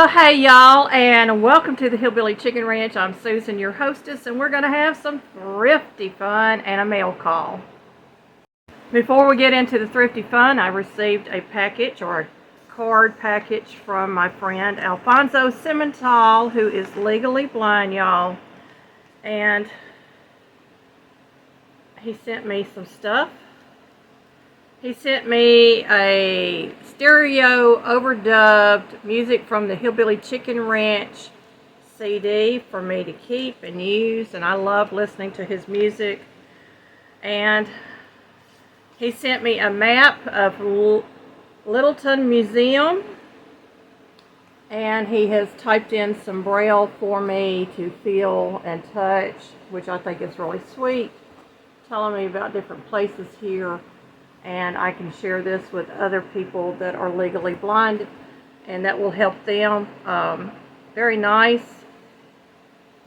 Well, hey y'all, and welcome to the Hillbilly Chicken Ranch. I'm Susan, your hostess, and we're going to have some thrifty fun and a mail call. Before we get into the thrifty fun, I received a package or a card package from my friend Alfonso Cimental, who is legally blind, y'all. And he sent me some stuff. He sent me a stereo overdubbed music from the Hillbilly Chicken Ranch CD for me to keep and use, and I love listening to his music. And he sent me a map of Littleton Museum, and he has typed in some braille for me to feel and touch, which I think is really sweet, telling me about different places here. And I can share this with other people that are legally blind, and that will help them. Very nice,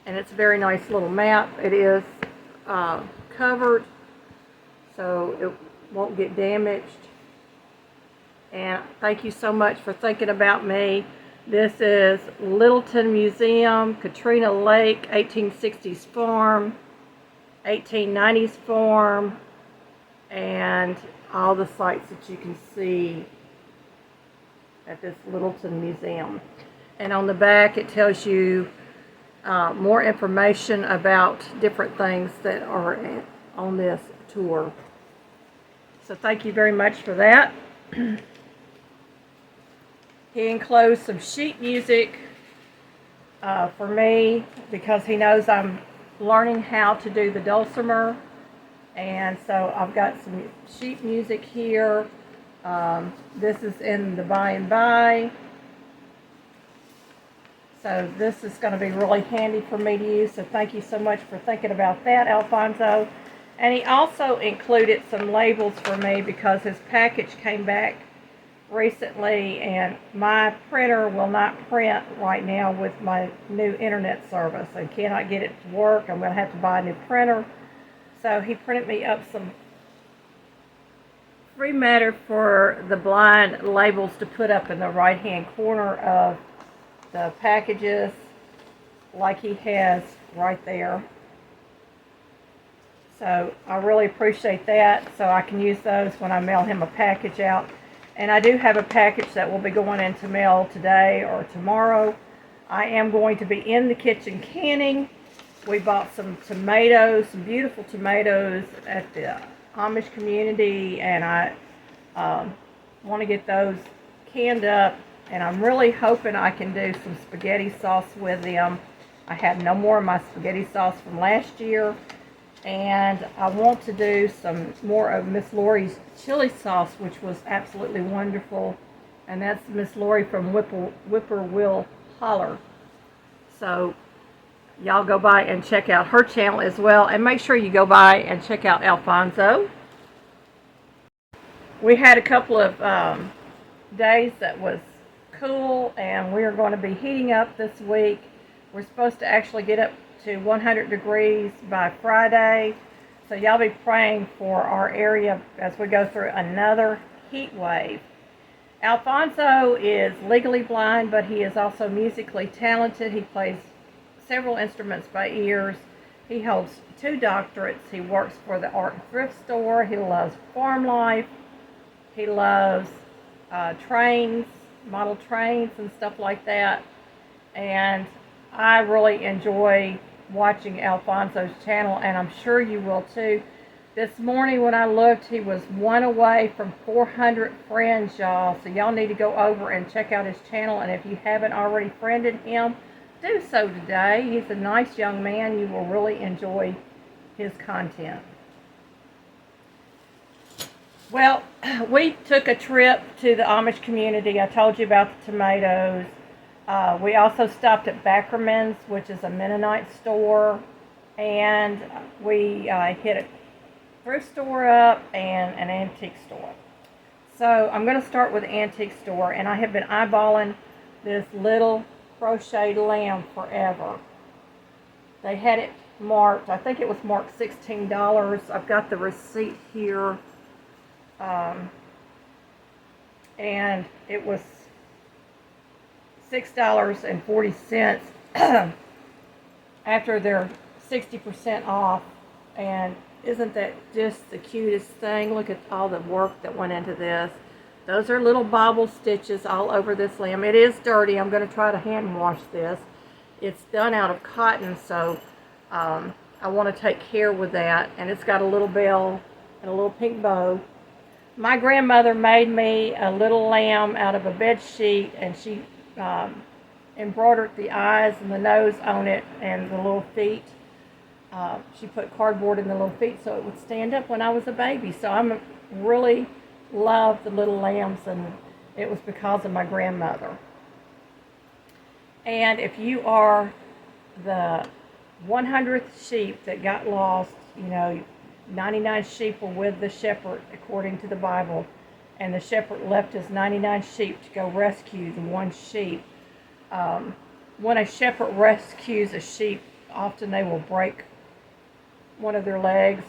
and it's a very nice little map. It is covered, so it won't get damaged. And thank you so much for thinking about me. This is Littleton Museum, Katrina Lake, 1860s farm, 1890s farm, and all the sites that you can see at this Littleton Museum. And on the back it tells you more information about different things that are on this tour. So thank you very much for that. He enclosed some sheet music for me because he knows I'm learning how to do the dulcimer. And so I've got some sheet music here. This is in the by and by. So this is going to be really handy for me to use. So thank you so much for thinking about that, Alfonso. And he also included some labels for me because his package came back recently and my printer will not print right now with my new internet service. I cannot get it to work. I'm going to have to buy a new printer. So he printed me up some free matter for the blind labels to put up in the right hand corner of the packages, like he has right there. So I really appreciate that, so I can use those when I mail him a package out. And I do have a package that will be going into mail today or tomorrow. I am going to be in the kitchen canning. We bought some tomatoes, some beautiful tomatoes at the Amish community, and I want to get those canned up, and I'm really hoping I can do some spaghetti sauce with them. I have no more of my spaghetti sauce from last year, and I want to do some more of Miss Lori's chili sauce, which was absolutely wonderful, and that's Miss Lori from Whippoorwill Holler. So y'all go by and check out her channel as well, and make sure you go by and check out Alfonso. We had a couple of days that was cool, and we are going to be heating up this week. We're supposed to actually get up to 100 degrees by Friday, so y'all be praying for our area as we go through another heat wave. Alfonso is legally blind, but he is also musically talented. He plays several instruments by ears. He holds 2 doctorates. He works for the art and thrift store. He loves farm life. He loves trains, model trains and stuff like that. And I really enjoy watching Alfonso's channel, and I'm sure you will too. This morning when I looked, he was 1 away from 400 friends, y'all. So y'all need to go over and check out his channel, and if you haven't already friended him, do so today. He's a nice young man. You will really enjoy his content. Well, we took a trip to the Amish community. I told you about the tomatoes. We also stopped at Backerman's, which is a Mennonite store, and we hit a thrift store up and an antique store. So I'm going to start with the antique store, and I have been eyeballing this little crocheted lamb forever. They had it marked, I think it was marked $16. I've got the receipt here, and it was $6.40 after they're 60% off. And isn't that just the cutest thing? Look at all the work that went into this. Those are little bobble stitches all over this lamb. It is dirty. I'm going to try to hand wash this. It's done out of cotton, so I want to take care with that. And it's got a little bell and a little pink bow. My grandmother made me a little lamb out of a bed sheet, and she embroidered the eyes and the nose on it and the little feet. She put cardboard in the little feet so it would stand up when I was a baby. So I really love the little lambs, and it was because of my grandmother. And if you are the 100th sheep that got lost, 99 sheep were with the shepherd according to the Bible, and the shepherd left his 99 sheep to go rescue the one sheep. When a shepherd rescues a sheep, often they will break one of their legs,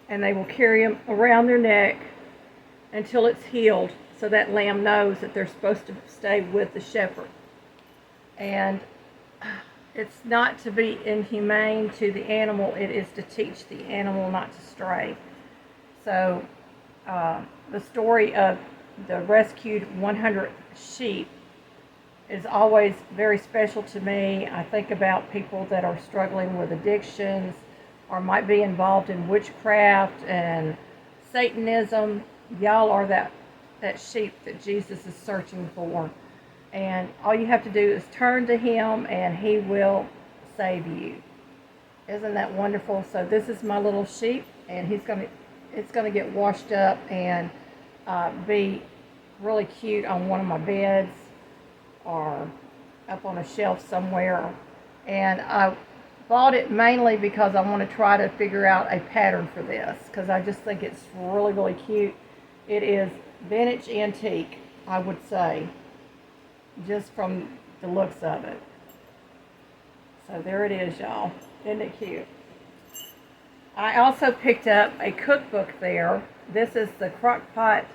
and they will carry him around their neck until it's healed, so that lamb knows that they're supposed to stay with the shepherd. And it's not to be inhumane to the animal, it is to teach the animal not to stray. So the story of the rescued 100 sheep is always very special to me. I think about people that are struggling with addictions or might be involved in witchcraft and Satanism. Y'all are that sheep that Jesus is searching for. And all you have to do is turn to him and he will save you. Isn't that wonderful? So this is my little sheep, and it's gonna get washed up and be really cute on one of my beds or up on a shelf somewhere. And I bought it mainly because I want to try to figure out a pattern for this, because I just think it's really, really cute. It is vintage antique, I would say, just from the looks of it. So there it is, y'all. Isn't it cute? I also picked up a cookbook there. This is the Crock-Pot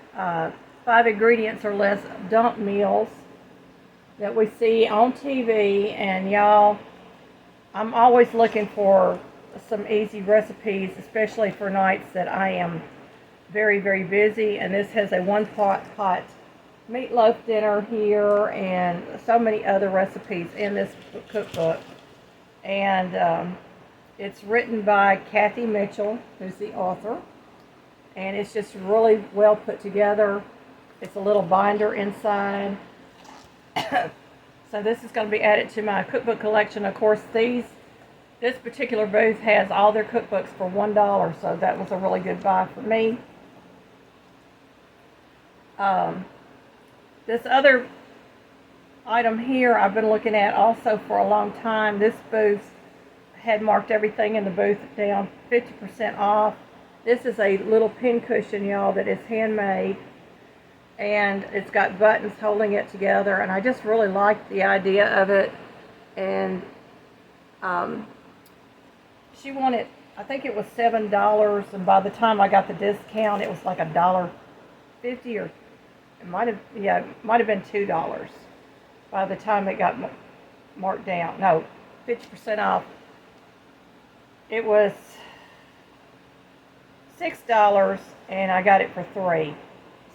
5 ingredients or less dump meals that we see on TV. And y'all, I'm always looking for some easy recipes, especially for nights that I am very, very busy. And this has a one-pot meatloaf dinner here and so many other recipes in this cookbook. And it's written by Kathy Mitchell, who's the author. And it's just really well put together. It's a little binder inside. So this is going to be added to my cookbook collection. Of course, this particular booth has all their cookbooks for $1, so that was a really good buy for me. This other item here I've been looking at also for a long time. This booth had marked everything in the booth down 50% off. This is a little pin cushion, y'all, that is handmade, and it's got buttons holding it together, and I just really like the idea of it. And she wanted, I think it was $7, and by the time I got the discount it was like $1.50, or it might have been $2 by the time it got marked down. No, 50% off. It was $6 and I got it for $3.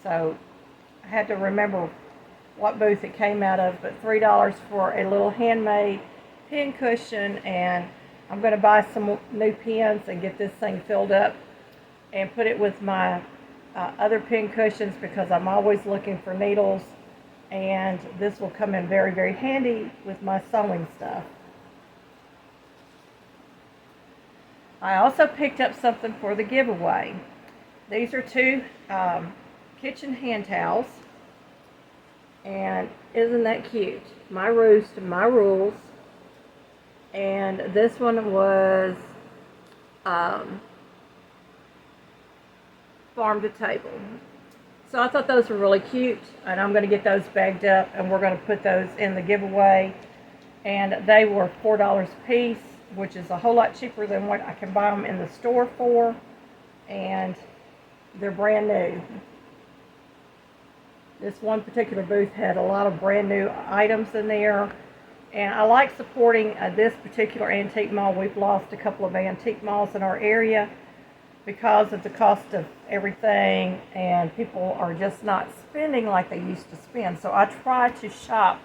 So I had to remember what booth it came out of, but $3 for a little handmade pin cushion. And I'm going to buy some new pins and get this thing filled up and put it with my other pin cushions, because I'm always looking for needles, and this will come in very, very handy with my sewing stuff. I also picked up something for the giveaway. These are 2 kitchen hand towels, and isn't that cute? My roost, my rules. And this one was farm to table. So I thought those were really cute, and I'm going to get those bagged up, and we're going to put those in the giveaway. And they were $4 a piece, which is a whole lot cheaper than what I can buy them in the store for, and they're brand new. This one particular booth had a lot of brand new items in there. And I like supporting this particular antique mall. We've lost a couple of antique malls in our area because of the cost of everything, and people are just not spending like they used to spend. So I try to shop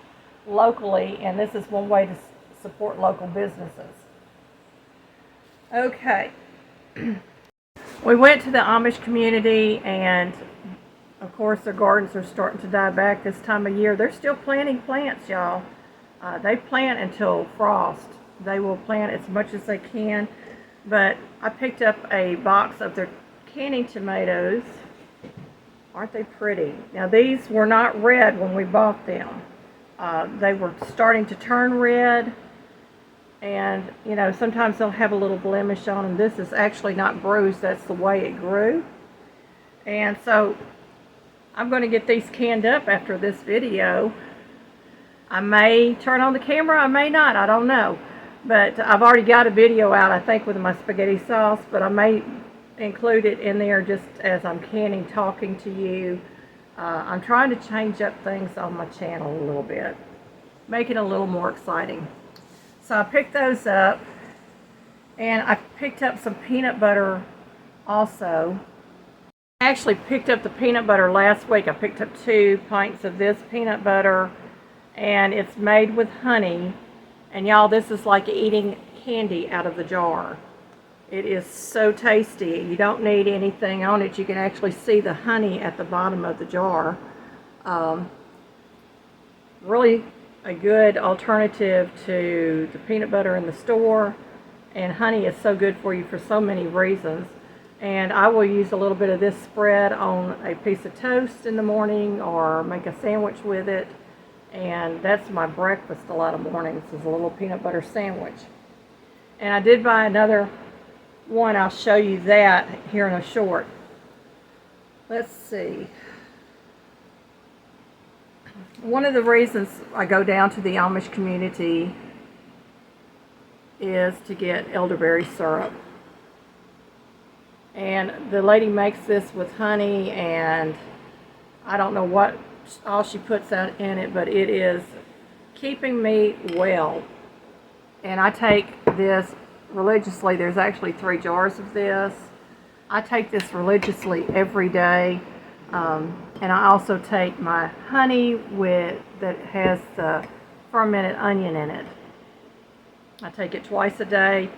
locally, and this is one way to support local businesses. Okay. We went to the Amish community, and of course their gardens are starting to die back this time of year. They're still planting plants, y'all. They plant until frost. They will plant as much as they can. But I picked up a box of their canning tomatoes. Aren't they pretty? Now these were not red when we bought them. They were starting to turn red. And, you know, sometimes they'll have a little blemish on them. This is actually not bruised. That's the way it grew. And so I'm going to get these canned up after this video. I may turn on the camera, I may not, I don't know. But I've already got a video out, I think, with my spaghetti sauce, but I may include it in there just as I'm canning, talking to you. I'm trying to change up things on my channel a little bit, make it a little more exciting. So I picked those up, and I picked up some peanut butter also. I actually picked up the peanut butter last week. I picked up 2 pints of this peanut butter, and it's made with honey. And y'all, this is like eating candy out of the jar. It is so tasty. You don't need anything on it. You can actually see the honey at the bottom of the jar. Really a good alternative to the peanut butter in the store. And honey is so good for you for so many reasons. And I will use a little bit of this spread on a piece of toast in the morning, or make a sandwich with it. And that's my breakfast a lot of mornings, is a little peanut butter sandwich. And I did buy another one. I'll show you that here in a short. Let's see. One of the reasons I go down to the Amish community is to get elderberry syrup. And the lady makes this with honey, and I don't know what all she puts out in it, but it is keeping me well. And I take this religiously. There's actually 3 jars of this. I take this religiously every day. And I also take my honey that has the fermented onion in it. I take it twice a day.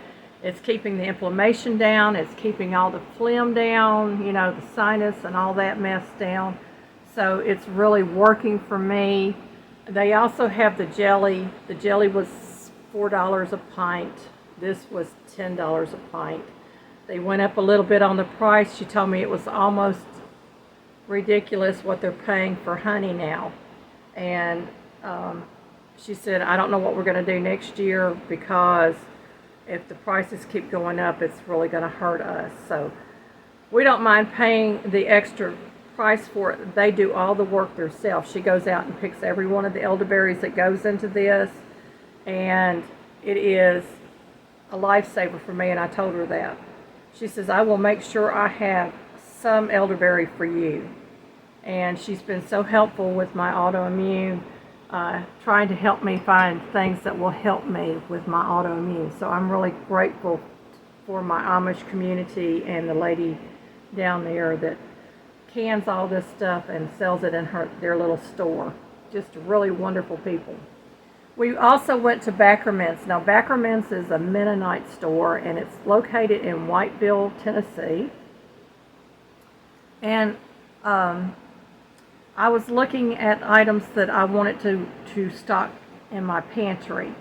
It's keeping the inflammation down. It's keeping all the phlegm down, you know, the sinus and all that mess down. So it's really working for me. They also have the jelly. The jelly was $4 a pint. This was $10 a pint. They went up a little bit on the price. She told me it was almost ridiculous what they're paying for honey now. And she said, I don't know what we're going to do next year, because if the prices keep going up, it's really going to hurt us. So we don't mind paying the extra price for it. They do all the work themselves. She goes out and picks every one of the elderberries that goes into this, and it is a lifesaver for me, and I told her that. She says, I will make sure I have some elderberry for you. And she's been so helpful with my autoimmune, trying to help me find things that will help me with my autoimmune. So I'm really grateful for my Amish community and the lady down there that cans all this stuff and sells it in their little store. Just really wonderful people. We also went to Backerman's. Now, Backerman's is a Mennonite store, and it's located in Whiteville, Tennessee. And I was looking at items that I wanted to stock in my pantry.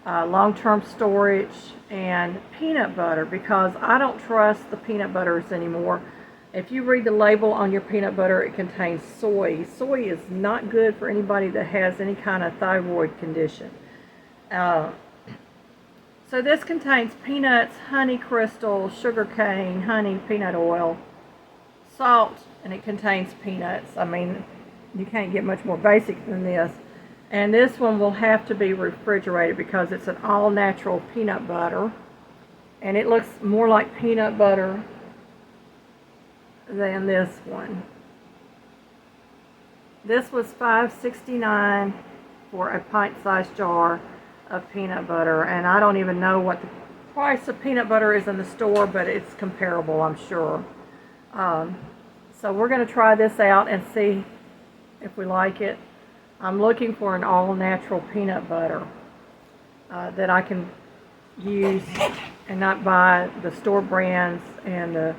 Long-term storage and peanut butter, because I don't trust the peanut butters anymore. If you read the label on your peanut butter, it contains soy. Soy is not good for anybody that has any kind of thyroid condition. So this contains peanuts, honey crystal, sugar cane, honey, peanut oil, salt, and it contains peanuts. I mean, you can't get much more basic than this. And this one will have to be refrigerated because it's an all-natural peanut butter. And it looks more like peanut butter than this one. This was $5.69 for a pint-sized jar of peanut butter, and I don't even know what the price of peanut butter is in the store, but it's comparable, I'm sure. So we're going to try this out and see if we like it. I'm looking for an all-natural peanut butter that I can use and not buy the store brands and the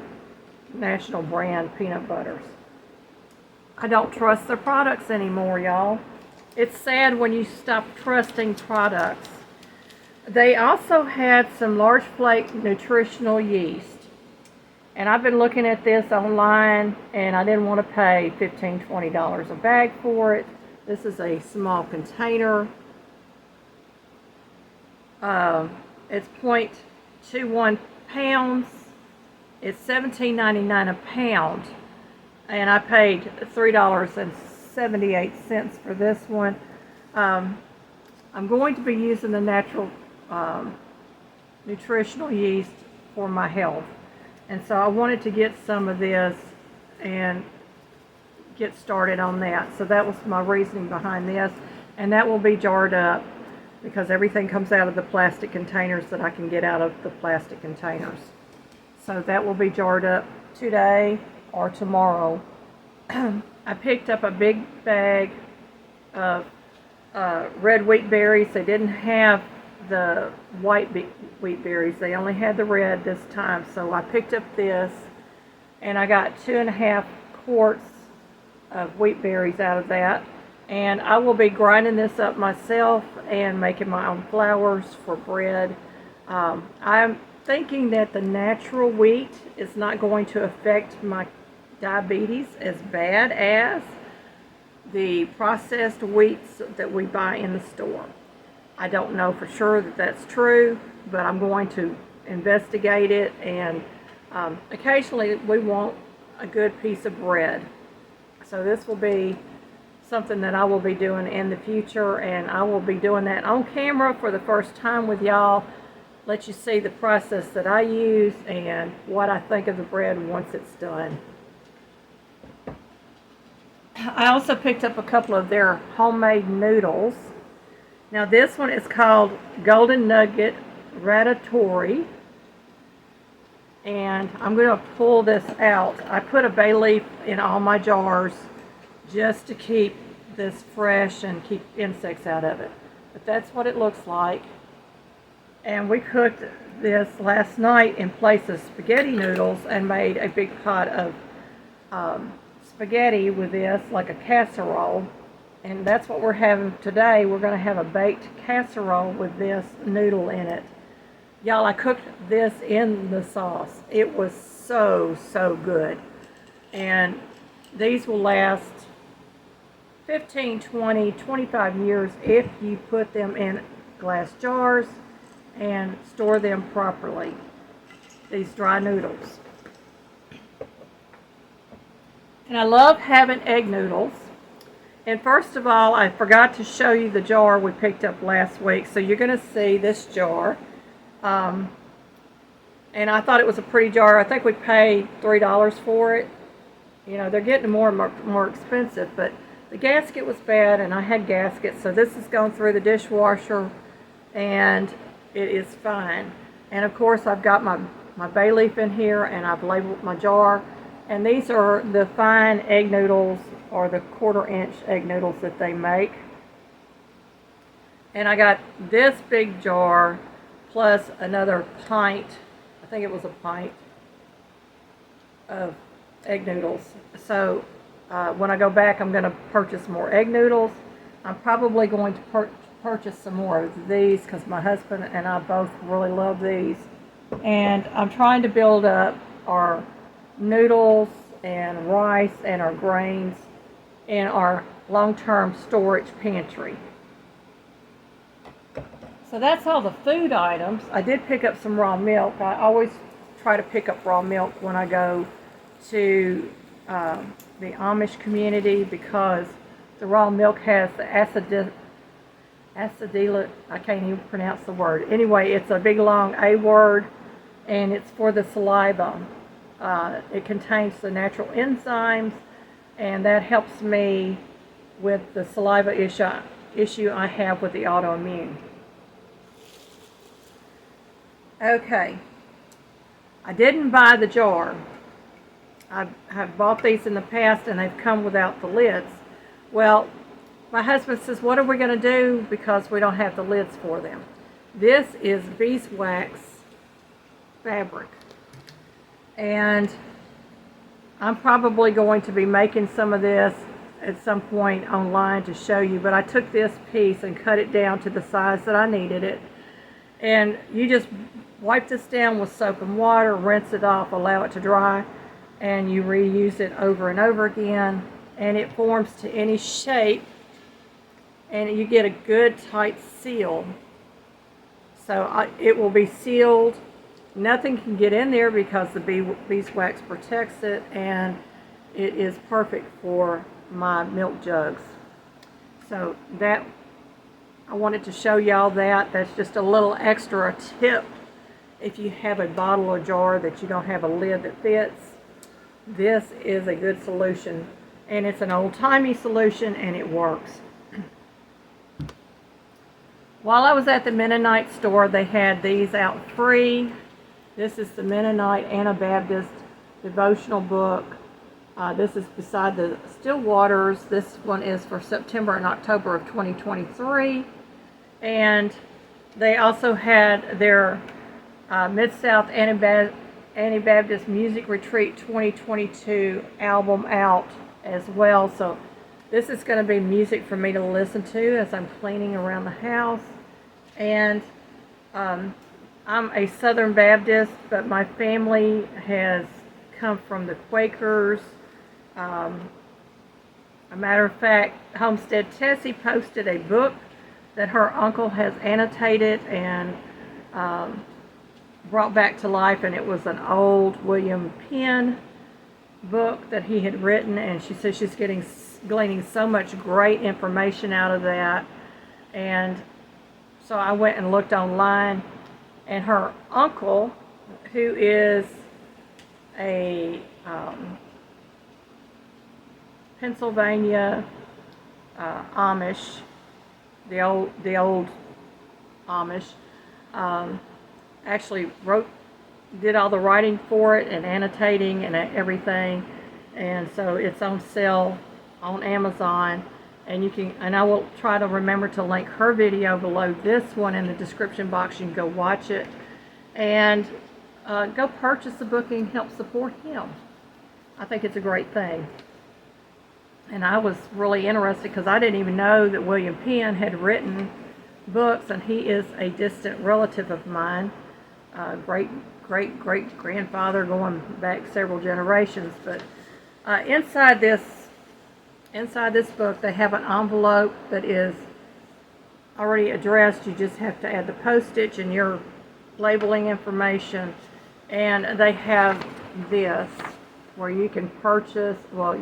national brand peanut butters. I don't trust their products anymore, y'all. It's sad when you stop trusting products. They also had some large flake nutritional yeast. And I've been looking at this online, and I didn't want to pay $15, $20 a bag for it. This is a small container. It's 0.21 pounds. It's $17.99 a pound. And I paid $3.78 for this one. I'm going to be using the natural nutritional yeast for my health. And so I wanted to get some of this and get started on that. So that was my reasoning behind this. And that will be jarred up because everything comes out of the plastic containers that I can get out of the plastic containers. So that will be jarred up today or tomorrow. I picked up a big bag of red wheat berries. They didn't have the white wheat berries. They only had the red this time. So I picked up this, and I got 2.5 quarts of wheat berries out of that. And I will be grinding this up myself and making my own flours for bread. I'm thinking that the natural wheat is not going to affect my diabetes as bad as the processed wheats that we buy in the store. I don't know for sure that that's true, but I'm going to investigate it, and occasionally we want a good piece of bread. So this will be something that I will be doing in the future, and I will be doing that on camera for the first time with y'all. Let you see the process that I use and what I think of the bread once it's done. I also picked up a couple of their homemade noodles. Now this one is called Golden Nugget Ratatouille, and I'm going to pull this out. I put a bay leaf in all my jars just to keep this fresh and keep insects out of it. But that's what it looks like. And we cooked this last night in place of spaghetti noodles and made a big pot of spaghetti with this, like a casserole. And that's what we're having today. We're going to have a baked casserole with this noodle in it. Y'all, I cooked this in the sauce. It was so good. And these will last 15, 20, 25 years if you put them in glass jars and store them properly. These dry noodles. And I love having egg noodles. And first of all, I forgot to show you the jar we picked up last week. So you're going to see this jar. And I thought it was a pretty jar. I think we paid $3 for it. You know, they're getting more expensive, but the gasket was bad, and I had gaskets. So this is going through the dishwasher, and it is fine. And of course, I've got my bay leaf in here, and I've labeled my jar. And these are the fine egg noodles, or the 1/4-inch egg noodles that they make. And I got this big jar plus another pint, I think it was a pint of egg noodles. So when I go back, I'm going to purchase more egg noodles. I'm probably going to purchase some more of these because my husband and I both really love these. And I'm trying to build up our noodles and rice and our grains in our long-term storage pantry. So that's all the food items. I did pick up some raw milk. I always try to pick up raw milk when I go to the Amish community because the raw milk has the acidula, I can't even pronounce the word. Anyway, it's a big long A word, and it's for the saliva. It contains the natural enzymes, and that helps me with the saliva issue I have with the autoimmune. Okay, I didn't buy the jar. I have bought these in the past and they've come without the lids. Well, my husband says, what are we going to do because we don't have the lids for them? This is beeswax fabric. And I'm probably going to be making some of this at some point online to show you, but I took this piece and cut it down to the size that I needed it. And you just wipe this down with soap and water, rinse it off, allow it to dry, and you reuse it over and over again, and it forms to any shape, and you get a good tight seal. So it will be sealed. Nothing can get in there because the beeswax protects it, and it is perfect for my milk jugs. So that, I wanted to show y'all that. That's just a little extra tip. If you have a bottle or jar that you don't have a lid that fits, this is a good solution. And it's an old-timey solution, and it works. While I was at the Mennonite store, they had these out free. This is the Mennonite Anabaptist devotional book. This is beside the Still Waters. This one is for September and October of 2023. And they also had their Mid-South Anabaptist Music Retreat 2022 album out as well. So this is going to be music for me to listen to as I'm cleaning around the house. And I'm a Southern Baptist, but my family has come from the Quakers. A matter of fact, Homestead Tessie posted a book that her uncle has annotated and brought back to life, and it was an old William Penn book that he had written, and she says she's gleaning so much great information out of that. And so I went and looked online, and her uncle, who is a Pennsylvania Amish, the old Amish, actually did all the writing for it and annotating and everything, and so it's on sale on Amazon. And you can, and I will try to remember to link her video below this one in the description box. You can go watch it and go purchase the book and help support him. I think it's a great thing. And I was really interested because I didn't even know that William Penn had written books, and he is a distant relative of mine, great grandfather going back several generations. But inside this book, they have an envelope that is already addressed. You just have to add the postage and your labeling information. And they have this where you can purchase, well,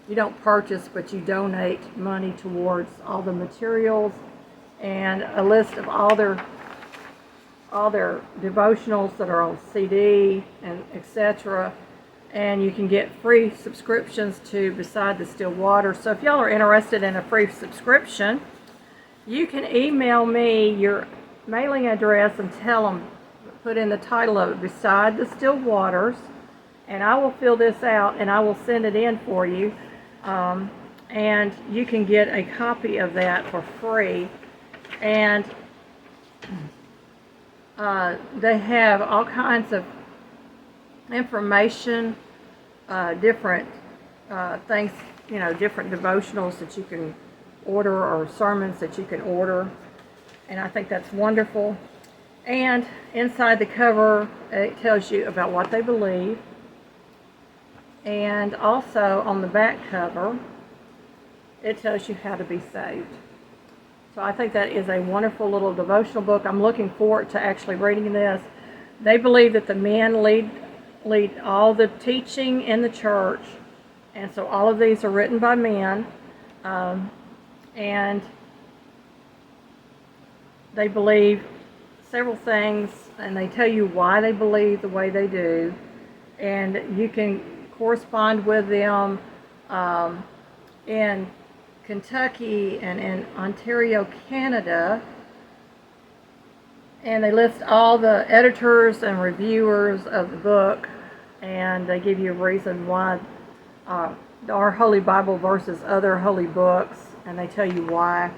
you don't purchase, but you donate money towards all the materials, and a list of all their devotionals that are on CD and etc. And you can get free subscriptions to Beside the Still Water. So if y'all are interested in a free subscription, you can email me your mailing address and tell them, put in the title of it, Beside the Still Waters, and I will fill this out and I will send it in for you. And you can get a copy of that for free. And they have all kinds of information, different things, different devotionals that you can order, or sermons that you can order, and I think that's wonderful. And inside the cover, it tells you about what they believe, and also on the back cover, it tells you how to be saved. So I think that is a wonderful little devotional book. I'm looking forward to actually reading this. They believe that the men lead all the teaching in the church, and so all of these are written by men, and they believe several things, and they tell you why they believe the way they do, and you can correspond with them in Kentucky and in Ontario, Canada. And they list all the editors and reviewers of the book, and they give you a reason why our Holy Bible versus other holy books, and they tell you why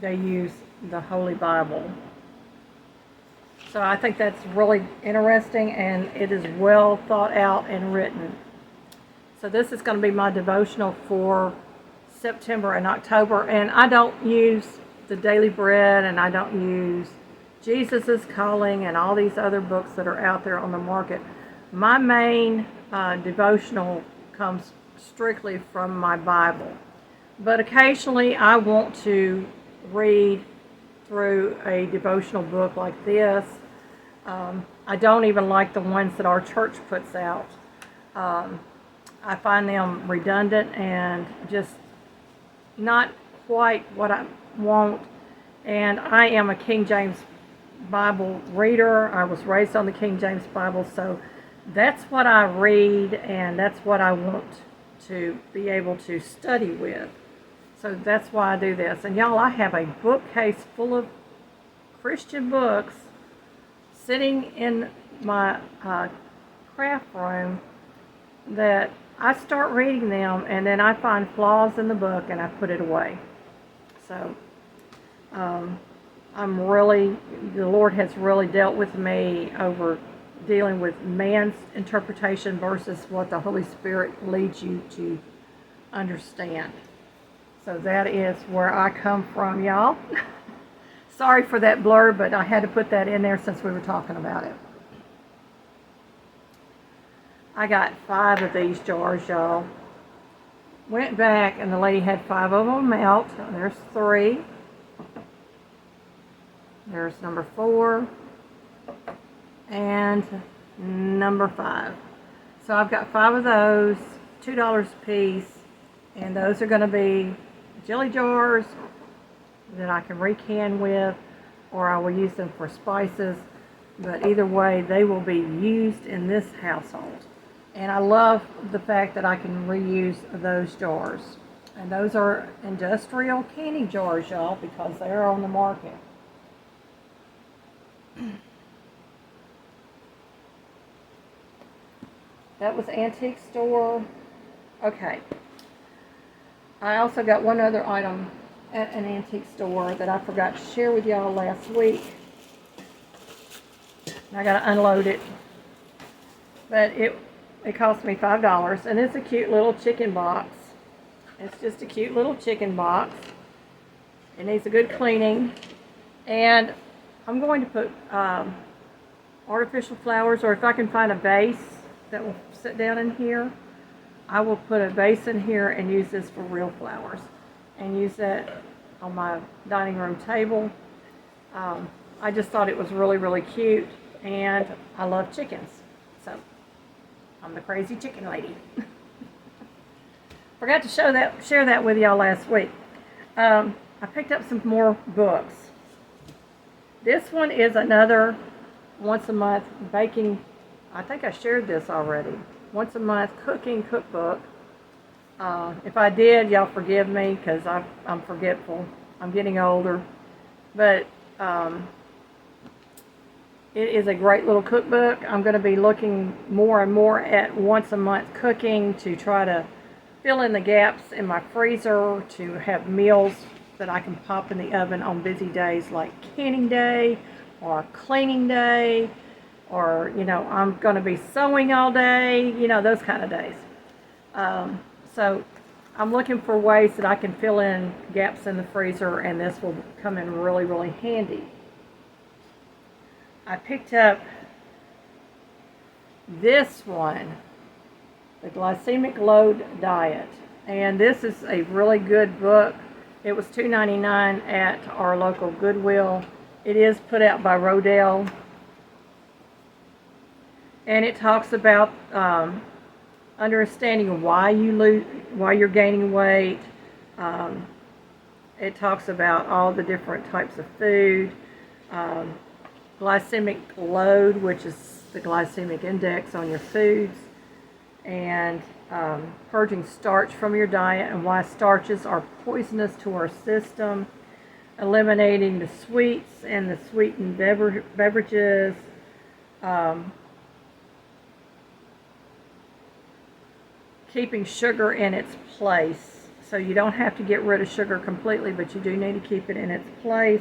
they use the Holy Bible. So I think that's really interesting, and it is well thought out and written. So this is going to be my devotional for September and October, and I don't use the Daily Bread, and I don't use Jesus is Calling and all these other books that are out there on the market. My main devotional comes strictly from my Bible, but occasionally I want to read through a devotional book like this. I don't even like the ones that our church puts out. I find them redundant and just not quite what I want. And I am a King James Bible reader. I was raised on the King James Bible, so that's what I read, and that's what I want to be able to study with. So that's why I do this. And y'all, I have a bookcase full of Christian books sitting in my craft room that I start reading them, and then I find flaws in the book and I put it away. So the Lord has really dealt with me over dealing with man's interpretation versus what the Holy Spirit leads you to understand. So that is where I come from, y'all. Sorry for that blur, but I had to put that in there since we were talking about it. I got 5 of these jars, y'all. Went back and the lady had 5 of them out. There's 3. There's number 4 and number 5. So I've got 5 of those, $2 a piece, and those are going to be jelly jars that I can recan with, or I will use them for spices. But either way, they will be used in this household. And I love the fact that I can reuse those jars. And those are industrial canning jars, y'all, because they're on the market. That was Antique Store. Okay. I also got one other item at an antique store that I forgot to share with y'all last week. I got to unload it. But it cost me $5, and it's a cute little chicken box. It's just a cute little chicken box. It needs a good cleaning. And I'm going to put artificial flowers, or if I can find a vase that will sit down in here, I will put a vase in here and use this for real flowers and use that on my dining room table. I just thought it was really, really cute, and I love chickens. So I'm the crazy chicken lady. Forgot to share that with y'all last week. I picked up some more books. This one is another once a month baking. I think I shared this already. Once a month cooking cookbook. If I did, y'all forgive me, because I'm forgetful. I'm getting older. But it is a great little cookbook. I'm going to be looking more and more at once a month cooking to try to fill in the gaps in my freezer, to have meals that I can pop in the oven on busy days like canning day or cleaning day, or, I'm going to be sewing all day, those kind of days. So I'm looking for ways that I can fill in gaps in the freezer, and this will come in really, really handy. I picked up this one, The Glycemic Load Diet, and this is a really good book. It was $2.99 at our local Goodwill. It is put out by Rodale, and it talks about understanding why you're gaining weight. It talks about all the different types of food, glycemic load, which is the glycemic index on your foods, and purging starch from your diet and why starches are poisonous to our system, eliminating the sweets and the sweetened beverages, keeping sugar in its place. So you don't have to get rid of sugar completely, but you do need to keep it in its place.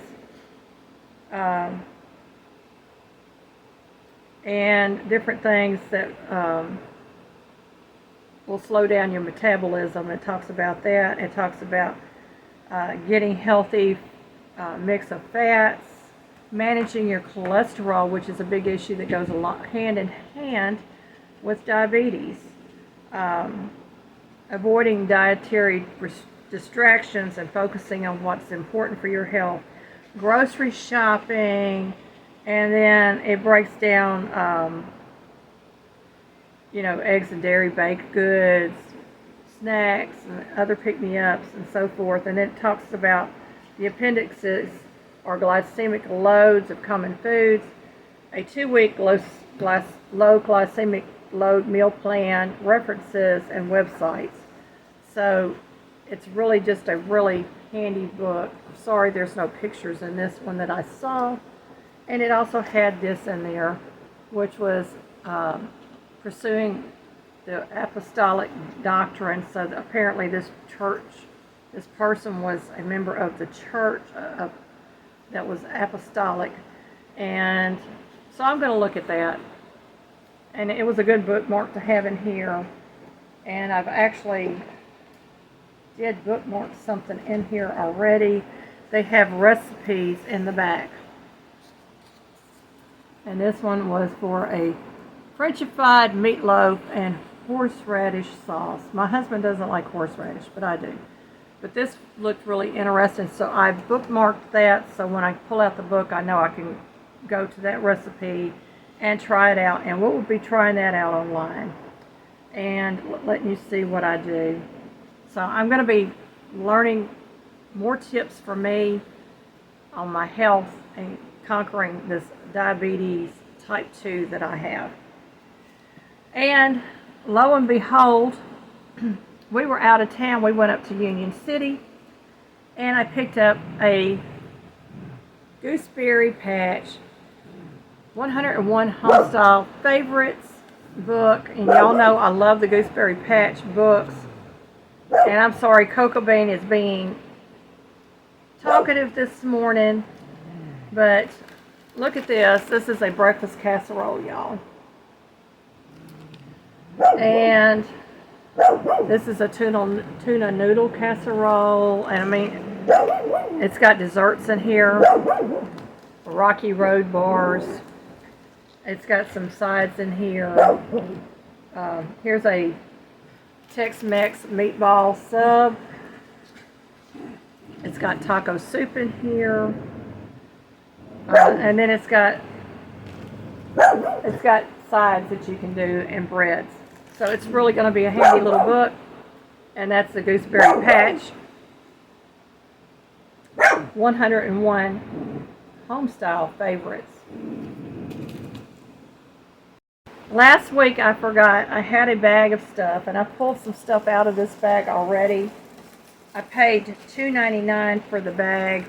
And different things that will slow down your metabolism. It talks about that. It talks about getting healthy mix of fats, managing your cholesterol, which is a big issue that goes a lot hand in hand with diabetes. Avoiding dietary distractions and focusing on what's important for your health. Grocery shopping, and then it breaks down, eggs and dairy, baked goods, snacks, and other pick-me-ups, and so forth. And it talks about the appendixes or glycemic loads of common foods, a 2-week low glycemic load meal plan, references, and websites. So it's really just a really handy book. Sorry there's no pictures in this one that I saw. And it also had this in there, which was pursuing the apostolic doctrine. So apparently this person was a member of the church that was apostolic. And so I'm going to look at that. And it was a good bookmark to have in here. And I've actually did bookmark something in here already. They have recipes in the back. And this one was for a Frenchified meatloaf and horseradish sauce. My husband doesn't like horseradish, but I do. But this looked really interesting, so I bookmarked that, so when I pull out the book, I know I can go to that recipe and try it out. And we'll be trying that out online and letting you see what I do. So I'm going to be learning more tips for me on my health and conquering this diabetes type 2 that I have. And lo and behold, we were out of town. We went up to Union City, and I picked up a Gooseberry Patch 101 Homestyle Favorites book. And y'all know I love the Gooseberry Patch books. And I'm sorry, Cocoa Bean is being talkative this morning, but look at this. This is a breakfast casserole, y'all. And this is a tuna noodle casserole. And I mean, it's got desserts in here. Rocky Road bars. It's got some sides in here. Here's a Tex-Mex meatball sub. It's got taco soup in here. And then it's got sides that you can do and breads. So it's really going to be a handy little book. And that's the Gooseberry Patch 101 Homestyle Favorites. Last week I forgot I had a bag of stuff, and I pulled some stuff out of this bag already. I paid $2.99 for the bag.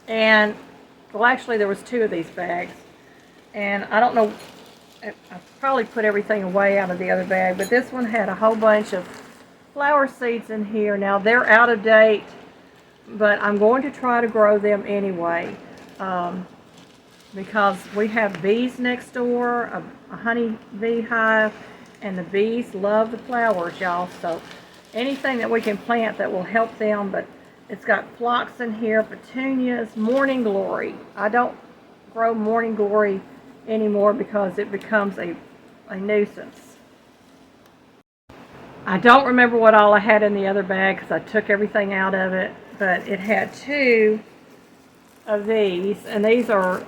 And well, actually there was 2 of these bags. And I don't know, I probably put everything away out of the other bag, but this one had a whole bunch of flower seeds in here. Now they're out of date, but I'm going to try to grow them anyway, because we have bees next door, a honey bee hive, and the bees love the flowers, y'all. So anything that we can plant that will help them. But it's got phlox in here, petunias, morning glory. I don't grow morning glory anymore because it becomes a nuisance. I don't remember what all I had in the other bag because I took everything out of it, but it had 2 of these, and these are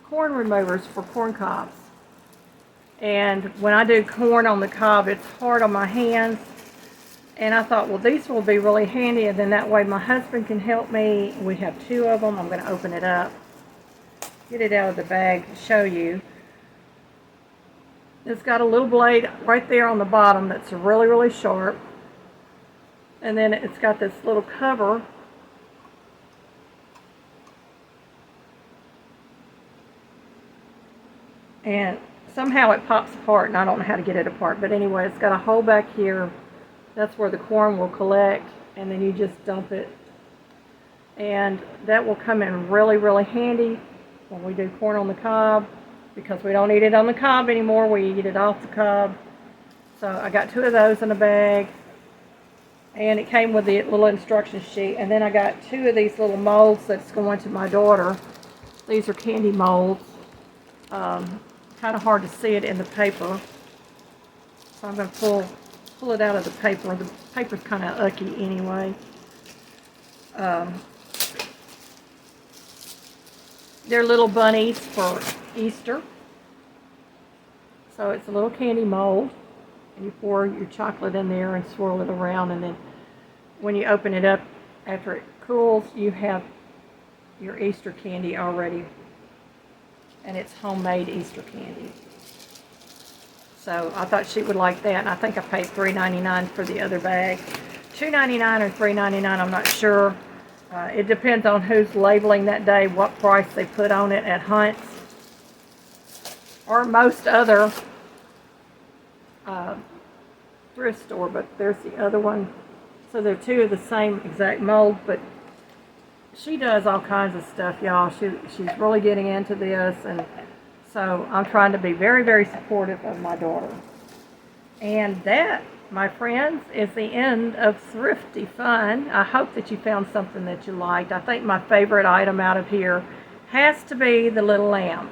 corn removers for corn cobs. And when I do corn on the cob, it's hard on my hands, and I thought, well, these will be really handy, and then that way my husband can help me. We have 2 of them. I'm going to open it up, get it out of the bag to show you. It's got a little blade right there on the bottom that's really, really sharp. And then it's got this little cover. And somehow it pops apart, and I don't know how to get it apart. But anyway, it's got a hole back here. That's where the corn will collect, and then you just dump it. And that will come in really, really handy when we do corn on the cob, because we don't eat it on the cob anymore. We eat it off the cob. So I got 2 of those in a bag, and it came with the little instruction sheet. And then I got 2 of these little molds that's going to my daughter. These are candy molds. Kind of hard to see it in the paper, so I'm going to pull it out of the paper. The paper's kind of ucky anyway. They're little bunnies for Easter. So it's a little candy mold, and you pour your chocolate in there and swirl it around, and then when you open it up after it cools, you have your Easter candy already. And it's homemade Easter candy. So I thought she would like that, and I think I paid $3.99 for the other bag. $2.99 or $3.99, I'm not sure. It depends on who's labeling that day, what price they put on it at Hunt's or most other thrift store, but there's the other one. So they're 2 of the same exact mold, but she does all kinds of stuff, y'all. She's really getting into this, and so I'm trying to be very, very supportive of my daughter. And that, my friends, is the end of Thrifty Fun. I hope that you found something that you liked. I think my favorite item out of here has to be the little lamb.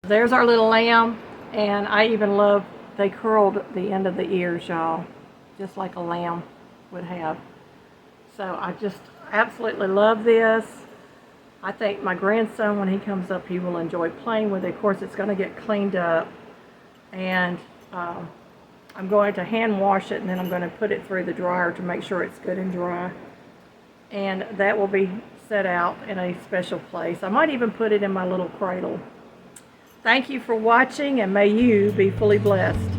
There's our little lamb, and I even love, they curled the end of the ears, y'all, just like a lamb would have. So I just absolutely love this. I think my grandson, when he comes up, he will enjoy playing with it. Of course, it's going to get cleaned up, and I'm going to hand wash it, and then I'm going to put it through the dryer to make sure it's good and dry. And that will be set out in a special place. I might even put it in my little cradle. Thank you for watching, and may you be fully blessed.